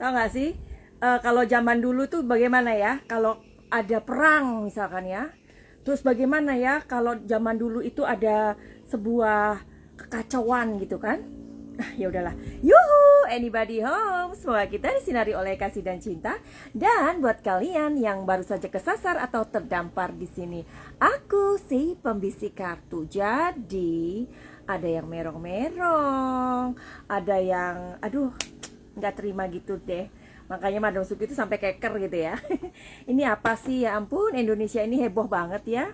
Tahu nggak sih? Kalau zaman dulu tuh bagaimana ya? Kalau ada perang misalkan ya. Terus bagaimana ya kalau zaman dulu itu ada sebuah kekacauan gitu kan? Ya udahlah. Yuhu, anybody home. Semoga kita disinari oleh kasih dan cinta. Dan buat kalian yang baru saja kesasar atau terdampar di sini, aku si pembisik kartu. Jadi ada yang merong-merong, ada yang aduh nggak terima gitu deh. Makanya Madam Suki itu sampai keker gitu ya. Ini apa sih, ya ampun, Indonesia ini heboh banget ya.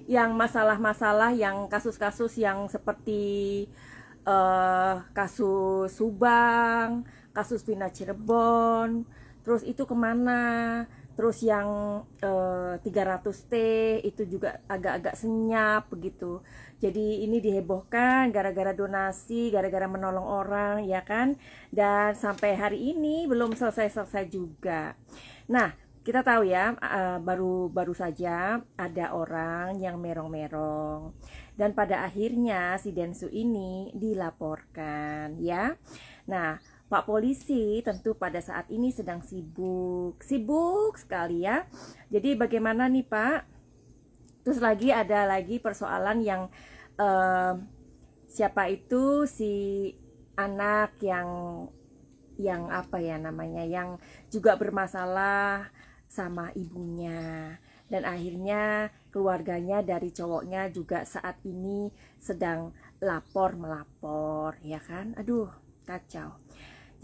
Yang masalah-masalah, yang kasus-kasus yang seperti kasus Subang, kasus Vina Cirebon, terus itu kemana? Terus yang 300T itu juga agak-agak senyap begitu. Jadi ini dihebohkan gara-gara donasi, gara-gara menolong orang, ya kan? Dan sampai hari ini belum selesai-selesai juga. Nah, kita tahu ya, baru saja ada orang yang merong-merong. Dan pada akhirnya si Densu ini dilaporkan ya. Nah, Pak Polisi tentu pada saat ini sedang sibuk sekali ya. Jadi bagaimana nih Pak? Terus ada lagi persoalan yang siapa itu si anak yang apa ya namanya, yang juga bermasalah sama ibunya. Dan akhirnya keluarganya dari cowoknya juga saat ini sedang melapor ya kan. Aduh, kacau.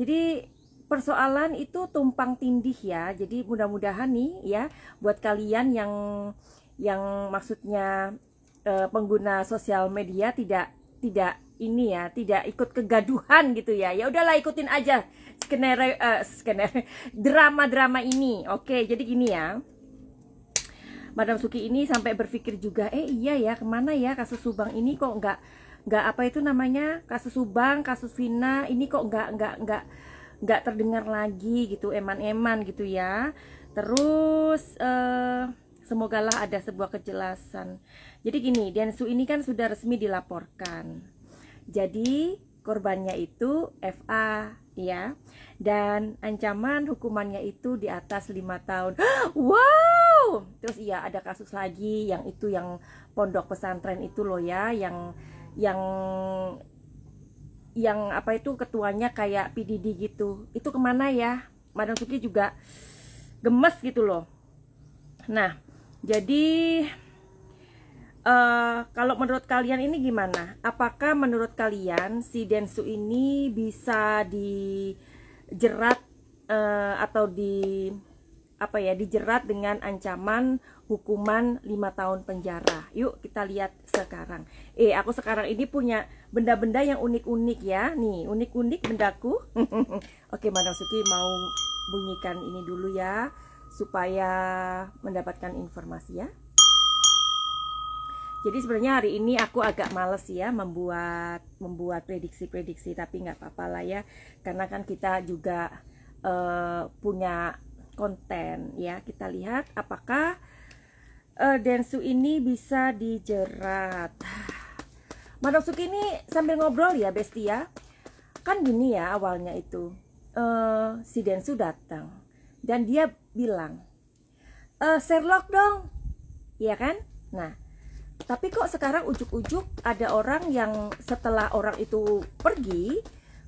Jadi persoalan itu tumpang tindih ya. Jadi mudah-mudahan nih ya, buat kalian yang maksudnya pengguna sosial media tidak ini ya, tidak ikut kegaduhan gitu ya. Ya udahlah, ikutin aja drama-drama ini. Oke, jadi gini ya. Madam Suki ini sampai berpikir juga, iya ya, kemana ya kasus Subang ini, kok nggak apa itu namanya, kasus Subang, kasus Vina ini kok nggak terdengar lagi gitu, eman-eman gitu ya. Terus semogalah ada sebuah kejelasan. Jadi gini, Densu ini kan sudah resmi dilaporkan. Jadi korbannya itu FA ya, dan ancaman hukumannya itu di atas 5 tahun. Wow. Terus iya, ada kasus lagi yang pondok pesantren itu loh ya, yang apa itu ketuanya kayak PDD gitu. Itu kemana ya? Madam Suki juga gemes gitu loh. Nah, jadi kalau menurut kalian ini gimana? Apakah menurut kalian si Densu ini bisa dijerat atau dijerat dengan ancaman hukuman 5 tahun penjara? Yuk kita lihat sekarang. Aku sekarang ini punya benda-benda yang unik-unik ya. Nih, unik-unik bendaku. Oke, Madam Suki mau bunyikan ini dulu ya, supaya mendapatkan informasi ya. Jadi sebenarnya hari ini aku agak males ya membuat prediksi-prediksi, tapi nggak apa-apa lah ya, karena kan kita juga punya konten ya. Kita lihat apakah Densu ini bisa dijerat. Madam Suki ini sambil ngobrol ya Besti ya. Kan gini ya, awalnya itu si Densu datang dan dia bilang, Sherlock dong, iya kan? Nah, tapi kok sekarang ujuk-ujuk ada orang yang setelah orang itu pergi,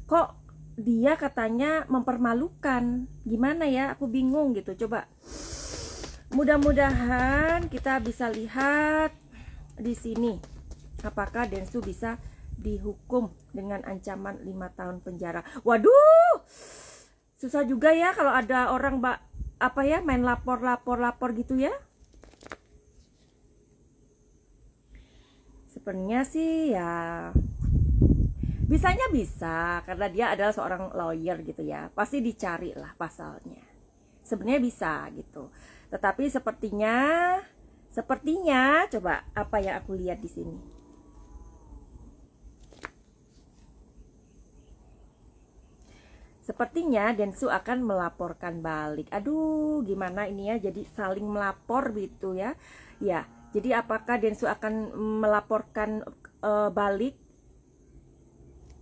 kok dia katanya mempermalukan. Gimana ya, aku bingung gitu. Coba, mudah-mudahan kita bisa lihat di sini apakah Densu bisa dihukum dengan ancaman 5 tahun penjara. Waduh, susah juga ya kalau ada orang main lapor gitu ya. Sebenarnya sih ya bisanya bisa, karena dia adalah seorang lawyer gitu ya. Pasti dicari lah pasalnya. Sebenarnya bisa gitu. Tetapi sepertinya coba apa yang aku lihat di sini. Sepertinya Densu akan melaporkan balik. Aduh, gimana ini ya, jadi saling melapor gitu ya. Ya, jadi apakah Densu akan melaporkan balik?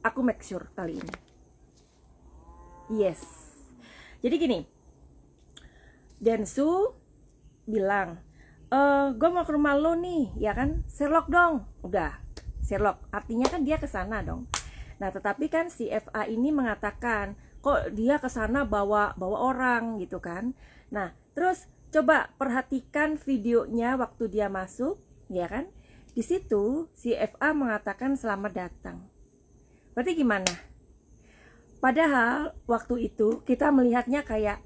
Aku make sure kali ini. Yes. Jadi gini, Densu bilang, gue mau ke rumah lo nih, ya kan? Sherlock dong. Udah, Sherlock. Artinya kan dia ke sana dong. Nah, tetapi kan si FA ini mengatakan, kok dia ke sana bawa orang gitu kan. Nah, terus coba perhatikan videonya waktu dia masuk, ya kan? Di situ si FA mengatakan selamat datang. Berarti gimana? Padahal waktu itu kita melihatnya kayak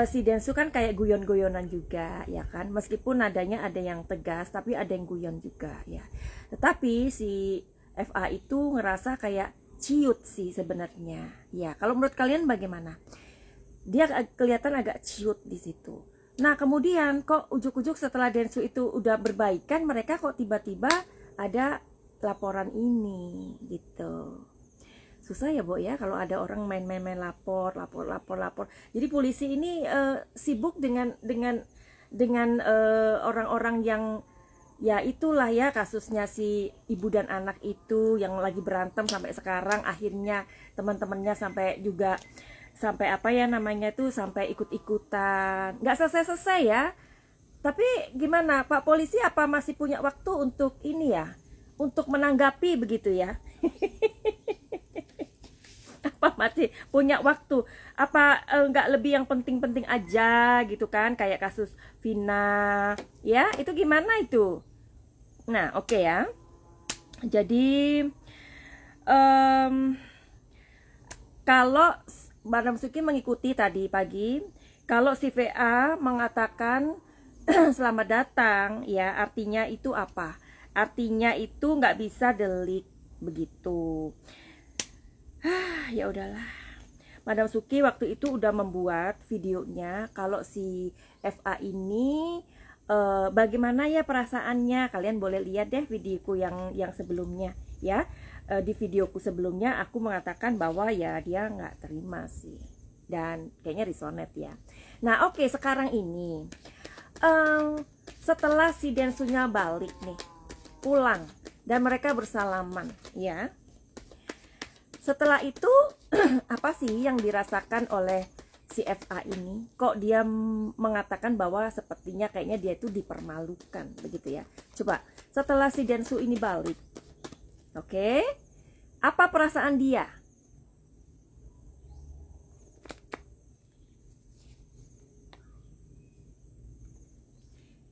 si Densu kan kayak guyon-guyonan juga, ya kan? Meskipun nadanya ada yang tegas, tapi ada yang guyon juga, ya. Tetapi si FA itu ngerasa kayak ciut sih sebenarnya. Ya, kalau menurut kalian bagaimana? Dia kelihatan agak ciut di situ. Nah, kemudian kok ujuk-ujuk setelah Densu itu udah berbaikan, mereka kok tiba-tiba ada laporan ini gitu. Susah ya, Bo, ya kalau ada orang main-main lapor. Jadi polisi ini sibuk dengan orang-orang yang ya itulah ya, kasusnya si ibu dan anak itu yang lagi berantem sampai sekarang, akhirnya teman-temannya sampai apa ya namanya itu, sampai ikut-ikutan, nggak selesai ya. Tapi gimana Pak Polisi, apa masih punya waktu untuk ini ya, untuk menanggapi begitu ya? Apa masih punya waktu? Apa nggak lebih yang penting-penting aja gitu kan, kayak kasus Vina ya, itu gimana itu? Nah, oke ya. Jadi kalau Madam Suki mengikuti tadi pagi, kalau si VA mengatakan selamat datang, ya artinya itu apa? Artinya itu nggak bisa delik begitu. Ya udahlah. Madam Suki waktu itu udah membuat videonya kalau si FA ini bagaimana ya perasaannya. Kalian boleh lihat deh videoku yang sebelumnya ya. Di videoku sebelumnya aku mengatakan bahwa ya dia nggak terima sih, dan kayaknya resonate ya. Nah, oke, sekarang ini setelah si Densunya balik nih, pulang, dan mereka bersalaman ya. Setelah itu apa sih yang dirasakan oleh si FA ini? Kok dia mengatakan bahwa sepertinya kayaknya dia itu dipermalukan begitu ya. Coba setelah si Densu ini balik, oke, apa perasaan dia?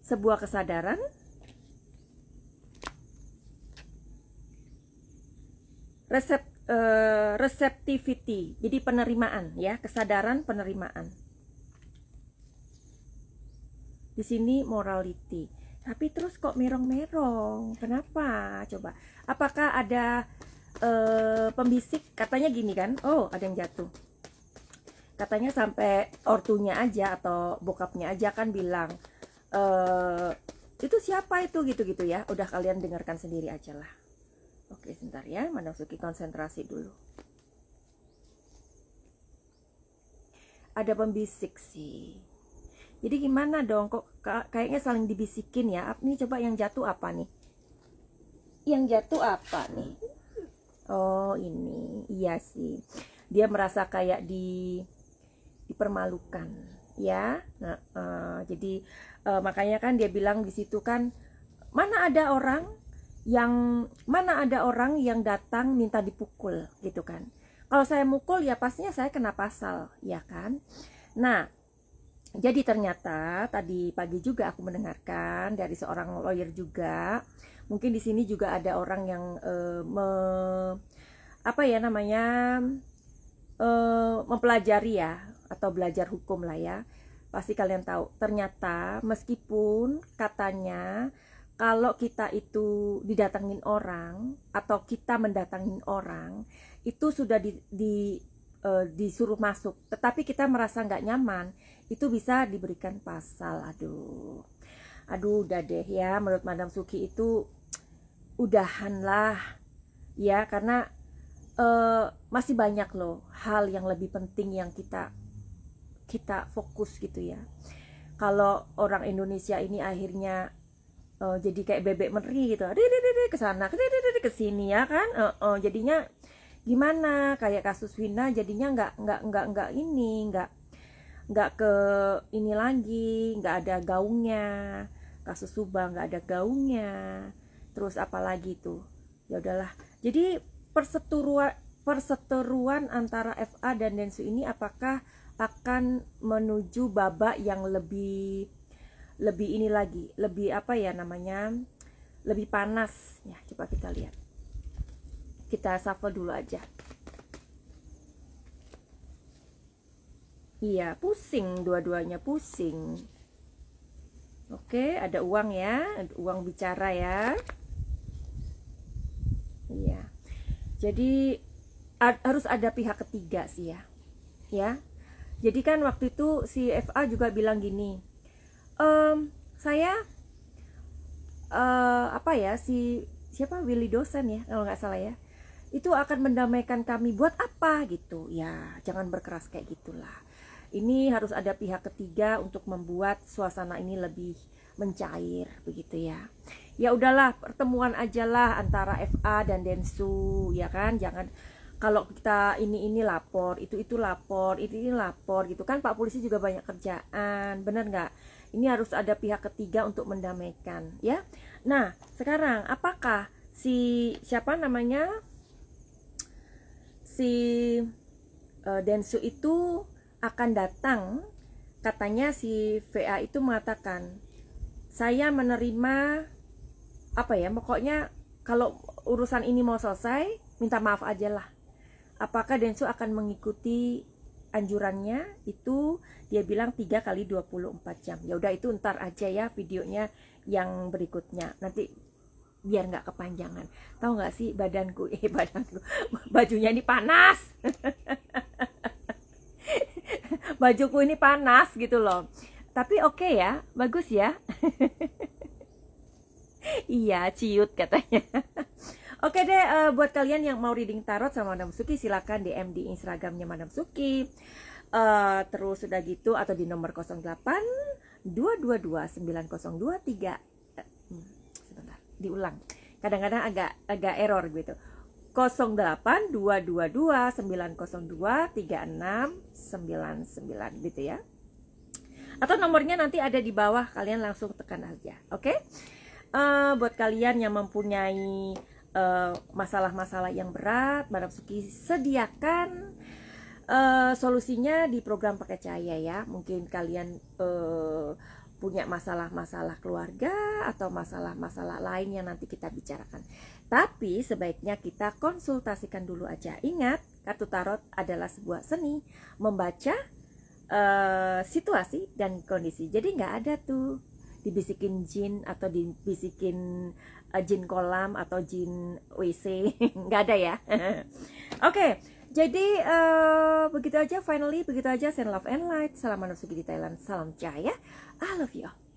Sebuah kesadaran, receptivity, jadi penerimaan ya, kesadaran penerimaan. Di sini morality. Tapi terus kok merong-merong, kenapa? Coba, apakah ada pembisik? Katanya gini kan, oh ada yang jatuh. Katanya sampai ortunya aja atau bokapnya aja kan bilang, itu siapa itu, gitu-gitu ya. Udah, kalian dengarkan sendiri aja lah. Oke, sebentar ya, Madam Suki konsentrasi dulu. Ada pembisik sih. Jadi gimana dong, kok kayaknya saling dibisikin ya. Ini coba yang jatuh apa nih? Yang jatuh apa nih? Oh, ini. Iya sih. Dia merasa kayak dipermalukan, ya. Nah, jadi makanya kan dia bilang di situ kan, mana ada orang yang datang minta dipukul gitu kan. Kalau saya mukul ya pastinya saya kena pasal, ya kan. Nah, jadi ternyata tadi pagi juga aku mendengarkan dari seorang lawyer juga. Mungkin di sini juga ada orang yang mempelajari ya, atau belajar hukum lah ya. Pasti kalian tahu, ternyata meskipun katanya kalau kita itu didatangin orang atau kita mendatangin orang, itu sudah disuruh masuk, tetapi kita merasa nggak nyaman, itu bisa diberikan pasal. Aduh, udah deh ya, menurut Madam Suki itu udahanlah ya, karena masih banyak loh hal yang lebih penting yang kita fokus gitu ya. Kalau orang Indonesia ini akhirnya jadi kayak bebek meri gitu, ke sana ke sini ya kan, jadinya gimana, kayak kasus Wina jadinya nggak ke ini lagi, nggak ada gaungnya. Kasus Subang nggak ada gaungnya. Terus apalagi tuh, ya udahlah. Jadi perseteruan antara FA dan Densu ini apakah akan menuju babak yang lebih ini lagi, lebih apa ya namanya, lebih panas ya. Coba kita lihat, kita shuffle dulu aja. Iya, pusing, dua-duanya pusing. Oke, ada uang ya, ada uang bicara ya. Iya, jadi harus ada pihak ketiga sih ya. Ya, jadi kan waktu itu si FA juga bilang gini, saya apa ya, si siapa, Willy dosen ya kalau nggak salah ya, itu akan mendamaikan kami. Buat apa gitu ya, jangan berkeras kayak gitulah. Ini harus ada pihak ketiga untuk membuat suasana ini lebih mencair begitu ya. Ya udahlah, pertemuan aja lah antara FA dan Densu ya kan. Jangan kalau kita ini lapor, itu lapor, ini lapor gitu kan. Pak polisi juga banyak kerjaan, bener nggak? Ini harus ada pihak ketiga untuk mendamaikan ya. Nah sekarang apakah si siapa namanya, si Densu itu akan datang? Katanya si VA itu mengatakan, saya menerima apa ya, pokoknya kalau urusan ini mau selesai minta maaf aja lah. Apakah Densu akan mengikuti anjurannya? Itu dia bilang 3 kali 24 jam. Ya udah, itu ntar aja ya videonya yang berikutnya, nanti biar nggak kepanjangan. Tahu nggak sih badanku bajunya ini panas. Bajuku ini panas gitu loh. Tapi oke ya, bagus ya. Iya, ciut katanya. Oke deh, buat kalian yang mau reading tarot sama Madam Suki, silakan DM di Instagramnya Madam Suki. Terus udah gitu, atau di nomor 08 222 9023. Sebentar, diulang. Kadang-kadang agak error gitu. 08 222 902 3699 gitu ya. Atau nomornya nanti ada di bawah, kalian langsung tekan aja. Oke? Buat kalian yang mempunyai masalah-masalah yang berat, Madam Suki sediakan solusinya di program Pakai Cahaya ya. Mungkin kalian punya masalah-masalah keluarga atau masalah-masalah lain yang nanti kita bicarakan. Tapi sebaiknya kita konsultasikan dulu aja. Ingat, kartu tarot adalah sebuah seni membaca situasi dan kondisi. Jadi nggak ada tuh dibisikin jin atau dibisikin jin kolam atau jin WC. Nggak ada ya. Oke, jadi begitu aja, finally begitu aja. Send love and light. Salam manusia di Thailand, salam cahaya. I love you all.